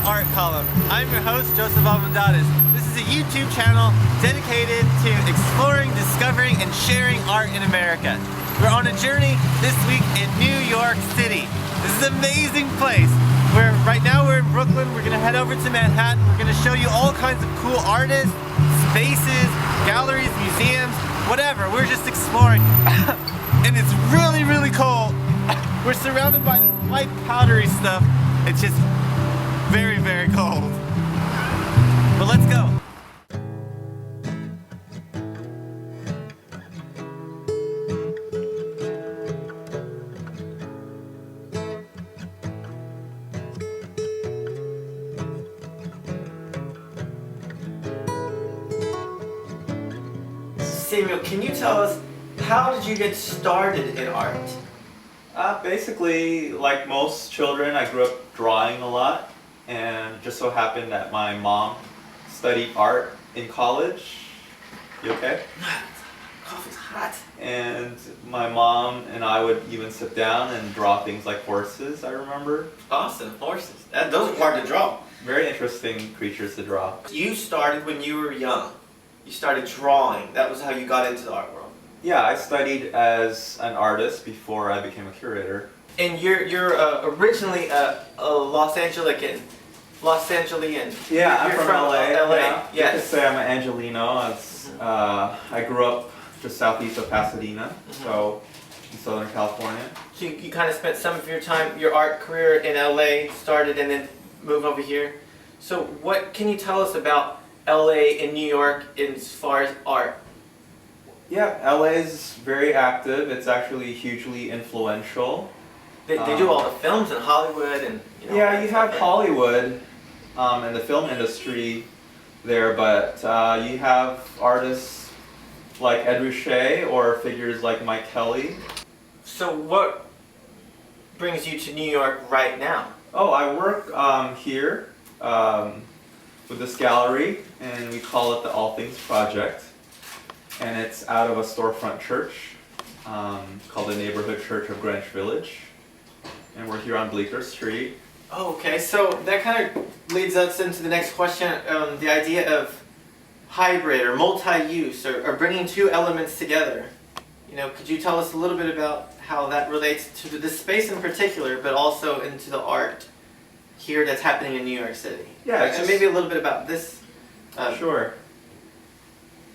Art Column. I'm your host, Joseph Almendares. This is a YouTube channel dedicated to exploring, discovering, and sharing art in America. We're on a journey this week in New York City. This is an amazing place. Right now we're in Brooklyn. We're going to head over to Manhattan. We're going to show you all kinds of cool artists, spaces, galleries, museums, whatever. We're just exploring. And it's really, really cold. We're surrounded by this white powdery stuff. It's just very, very cold. But let's go. Samuel, can you tell us, how did you get started in art? Basically, like most children, I grew up drawing a lot, and it just so happened that my mom studied art in college. You okay? Coffee's hot. And my mom and I would even sit down and draw things like horses, I remember. Awesome, horses. Those are hard to draw. Very interesting creatures to draw. You started when you were young. You started drawing. That was how you got into the art world. Yeah, I studied as an artist before I became a curator. And you're originally a Los Angelican. Yeah, I'm You're from LA. LA. Yeah. Yes. You could say I'm an Angelino. I grew up just southeast of Pasadena, so in Southern California. So you kind of spent some of your time, your art career in LA, started and then moved over here. So what can you tell us about LA and New York as far as art? Yeah, LA is very active. It's actually hugely influential. They do all the films in Hollywood and Yeah, you have Hollywood and the film industry there, but you have artists like Ed Ruscha or figures like Mike Kelly. So what brings you to New York right now? Oh, I work here with this gallery, and we call it the All Things Project. And it's out of a storefront church called the Neighborhood Church of Greenwich Village. And we're here on Bleecker Street. Oh, okay, so that kind of leads us into the next question, the idea of hybrid or multi-use or bringing two elements together. Could you tell us a little bit about how that relates to this space in particular, but also into the art here that's happening in New York City? Yeah, and maybe a little bit about this. Sure.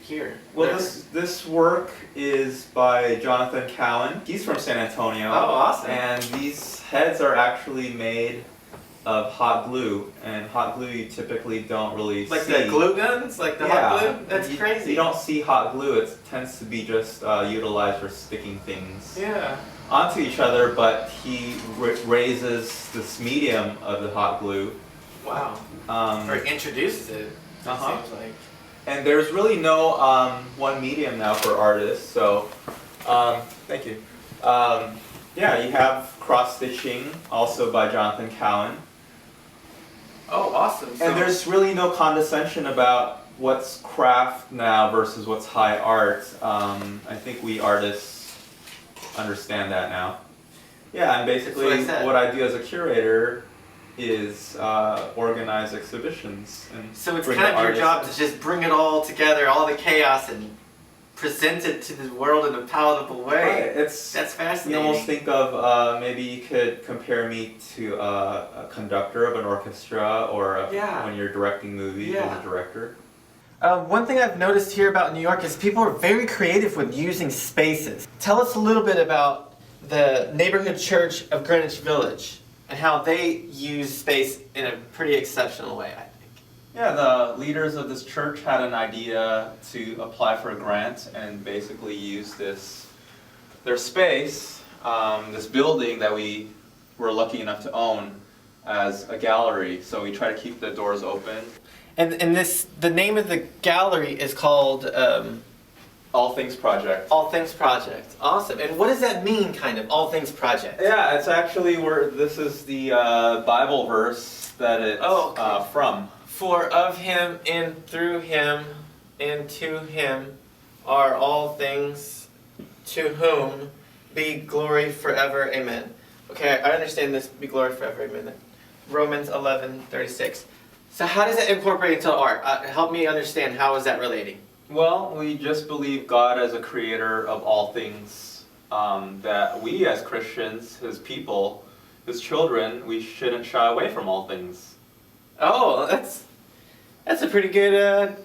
Here. Well, this work is by Jonathan Cowan. He's from San Antonio. Oh, awesome. And these heads are actually made of hot glue. And hot glue you typically don't really like see. Like the glue guns? Like the hot glue? That's crazy. You don't see hot glue. It tends to be just utilized for sticking things onto each other, but he raises this medium of the hot glue. Wow. Or introduces it, seems like. And there's really no one medium now for artists, so thank you. Yeah, you have cross-stitching, also by Jonathan Cowan. Oh, awesome. And there's really no condescension about what's craft now versus what's high art. I think we artists understand that now. Yeah, and basically what I do as a curator is organize exhibitions. And so it's kind of your job to just bring it all together, all the chaos, and present it to the world in a palatable way. Right. That's fascinating. You almost think of, maybe you could compare me to a conductor of an orchestra, or when you're directing movies as a director. One thing I've noticed here about New York is people are very creative with using spaces. Tell us a little bit about the Neighborhood Church of Greenwich Village and how they use space in a pretty exceptional way, I think. Yeah, the leaders of this church had an idea to apply for a grant and basically use their space, this building that we were lucky enough to own, as a gallery. So we try to keep the doors open. And the name of the gallery is called All Things Project. All Things Project. Awesome. And what does that mean, kind of, All Things Project? Yeah, it's actually this is the Bible verse that it's from. For of him, and through him, and to him are all things, to whom be glory forever. Amen. Okay, I understand this. Be glory forever. Amen. Romans 11:36. So how does it incorporate into art? Help me understand, how is that relating? Well, we just believe God as a creator of all things, that we as Christians, His people, His children, we shouldn't shy away from all things. Oh, that's a pretty good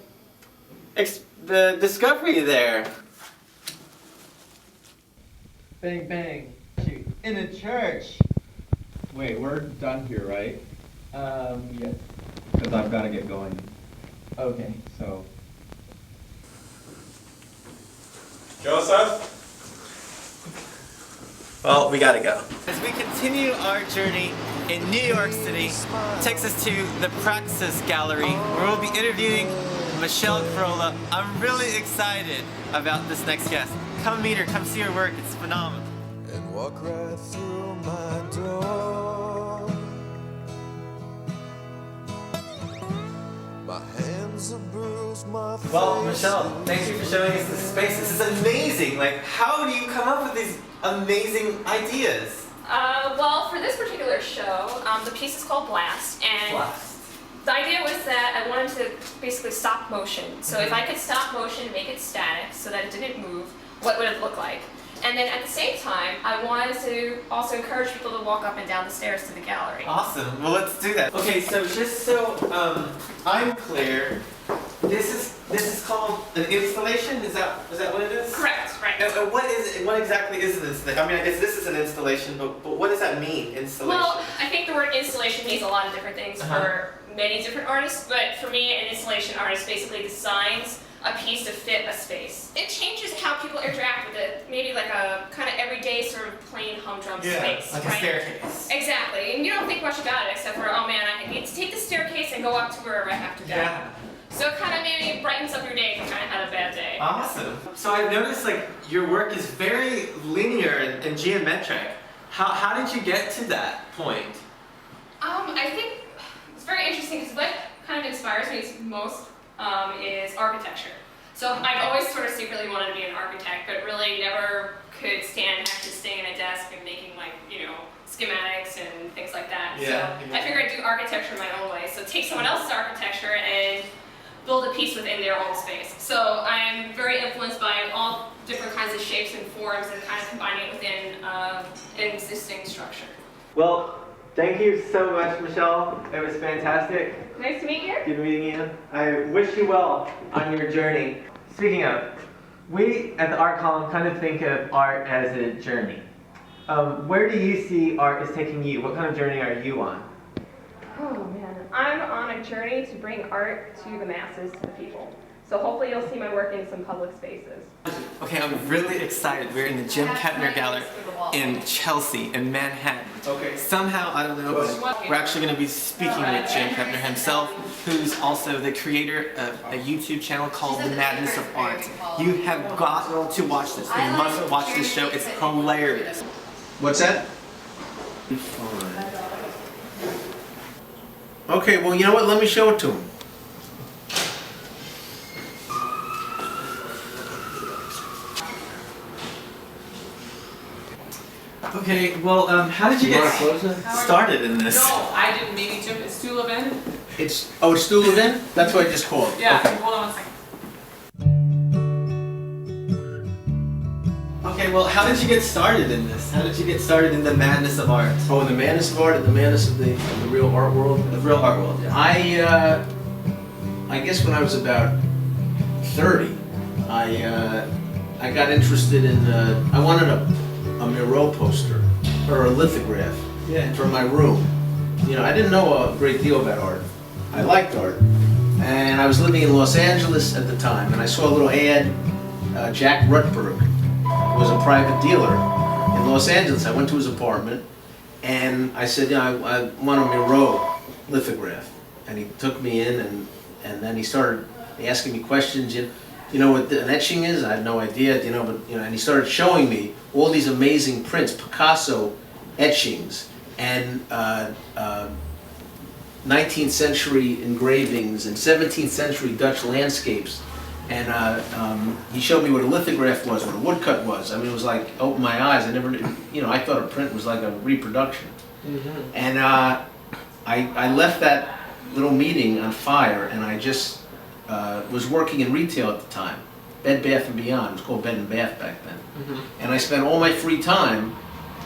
the discovery there. Bang bang. In a church. Wait, we're done here, right? Yeah. Because I've got to get going. Okay. So. Joseph? Well, we gotta go. As we continue our journey in New York City, it takes us to the Praxis Gallery, where we'll be interviewing Michelle Carolla. I'm really excited about this next guest. Come meet her, come see her work, it's phenomenal. And walk right through my door. My hands are bruised, my face. Well, Michelle, thank you for showing us this space. This is amazing. Like, how do you come up with these amazing ideas? Well, for this particular show, the piece is called Blast, and the idea was that I wanted to basically stop motion. So if I could stop motion and make it static so that it didn't move, what would it look like? And then at the same time, I wanted to also encourage people to walk up and down the stairs to the gallery. Awesome. Well, let's do that. Okay, so just so I'm clear, this is called an installation. Is that what it is? Correct. Right. And what is it? What exactly is an installation? I mean, I guess this is an installation, but what does that mean? Installation. Well, I think the word installation means a lot of different things for many different artists, but for me, an installation artist basically designs a piece to fit a space. It changes how people interact with it, maybe like a kind of everyday sort of plain humdrum space. Like right? a staircase. Exactly, and you don't think much about it except for, oh man, I need to take the staircase and go up to wherever I have to go. Yeah. So it kind of maybe brightens up your day if you kind of had a bad day. Awesome. So I've noticed like your work is very linear and geometric. How did you get to that point? I think it's very interesting because what kind of inspires me most is architecture. So I've always sort of secretly wanted to be an architect, but really never could stand actually staying at a desk and making like, schematics and things like that. Yeah, So I figured I'd do architecture my own way. So take someone else's architecture and build a piece within their own space. So I'm very influenced by all different kinds of shapes and forms and kind of combining it within an existing structure. Well, thank you so much, Michelle. It was fantastic. Nice to meet you. Good meeting you. I wish you well on your journey. Speaking of, we at the Art Column kind of think of art as a journey. Where do you see art is taking you? What kind of journey are you on? Oh man, I'm on a journey to bring art to the masses, to the people. So hopefully you'll see my work in some public spaces. Okay, I'm really excited. We're in the Jim Kepner Gallery in Chelsea, in Manhattan. Okay. Somehow, I don't know, but we're actually going to be speaking with Jim Kepner himself, who's also the creator of a YouTube channel called The Madness of Art. You have got to watch this. You must watch this show. It's hilarious. What's that? Okay, well, you know what? Let me show it to him. Okay, well, how did you get started in this? No, I didn't. Maybe Jim. Is Stu Levin? It's Stu Levin? That's what I just called. Yeah. Okay. Hold on one second. Okay, well, how did you get started in this? How did you get started in the madness of art? Oh, the madness of art and the madness of the real art world? The real art world, yeah. I guess when I was about 30, I got interested in, I wanted a Miro poster, or a lithograph, for my room. I didn't know a great deal about art. I liked art. And I was living in Los Angeles at the time, and I saw a little ad, Jack Rutberg was a private dealer in Los Angeles. I went to his apartment, and I said, I want a Miro lithograph. And he took me in, and then he started asking me questions. You know what an etching is? I had no idea, and he started showing me all these amazing prints, Picasso etchings, and 19th century engravings, and 17th century Dutch landscapes. And he showed me what a lithograph was, what a woodcut was. I mean, it was like, opened my eyes. I never knew, I thought a print was like a reproduction. Mm-hmm. And I left that little meeting on fire, and I just was working in retail at the time. Bed Bath & Beyond, it was called Bed & Bath back then. And I spent all my free time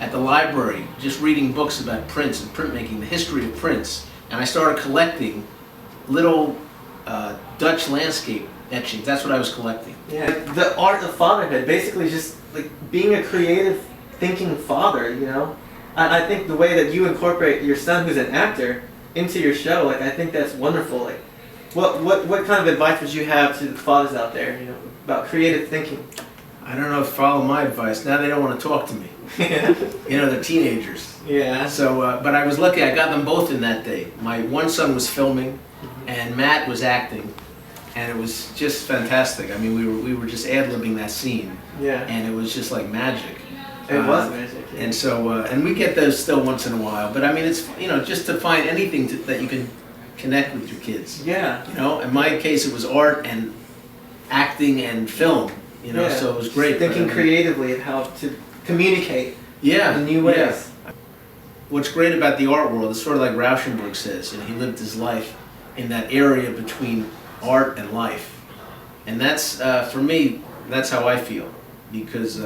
at the library just reading books about prints and printmaking, the history of prints. And I started collecting little Dutch landscape etchings. That's what I was collecting. Yeah, the art of fatherhood, basically just like being a creative, thinking father, you know? I think the way that you incorporate your son, who's an actor, into your show, like I think that's wonderful. Like, what kind of advice would you have to the fathers out there, you know, about creative thinking? I don't know if follow my advice. Now they don't want to talk to me. You know, they're teenagers. Yeah. So, but I was lucky. I got them both in that day. My one son was filming, and Matt was acting, and it was just fantastic. I mean, we were just ad-libbing that scene, Yeah. and it was just like magic. It was magic. Yeah. And so, and we get those still once in a while. But I mean, it's, you know, just to find anything that you can connect with your kids. Yeah. You know, in my case, it was art and acting and film. You know, Yeah. so it was great. Thinking But, I mean, creatively and how to communicate yeah, in new ways. yeah. What's great about the art world is sort of like Rauschenberg says, you know, he lived his life in that area between art and life. And that's, for me, that's how I feel. Because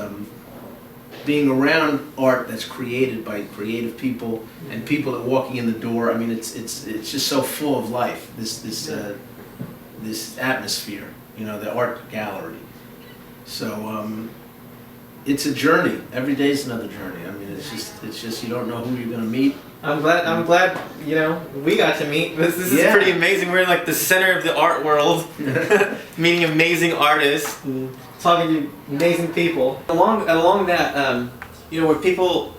being around art that's created by creative people and people that walking in the door, I mean, it's just so full of life, this atmosphere, you know, the art gallery. So, it's a journey. Every day is another journey. I mean, it's just you don't know who you're gonna meet. I'm glad, you know, we got to meet. This is Yeah. pretty amazing. We're in like the center of the art world, meeting amazing artists, and talking to amazing people. Along that, you know, where people,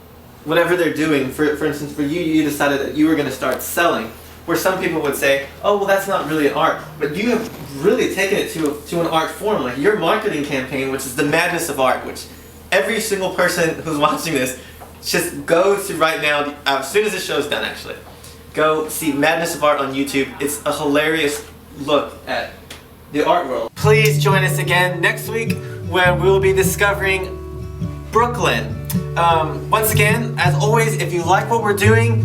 whatever they're doing, for instance, for you, you decided that you were going to start selling. Where some people would say, oh, well, that's not really an art. But you have really taken it to an art form. Like your marketing campaign, which is the madness of art, which every single person who's watching this, just go to right now, as soon as the show's done actually, go see Madness of Art on YouTube. It's a hilarious look at the art world. Please join us again next week where we will be discovering Brooklyn. Once again, as always, if you like what we're doing,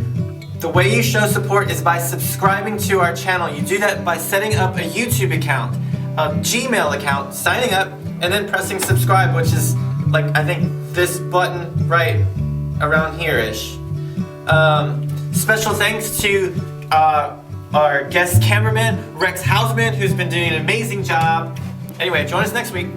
the way you show support is by subscribing to our channel. You do that by setting up a YouTube account, a Gmail account, signing up, and then pressing subscribe, which is like, I think this button right around here-ish. Special thanks to our guest cameraman, Rex Hausman, who's been doing an amazing job. Anyway, join us next week.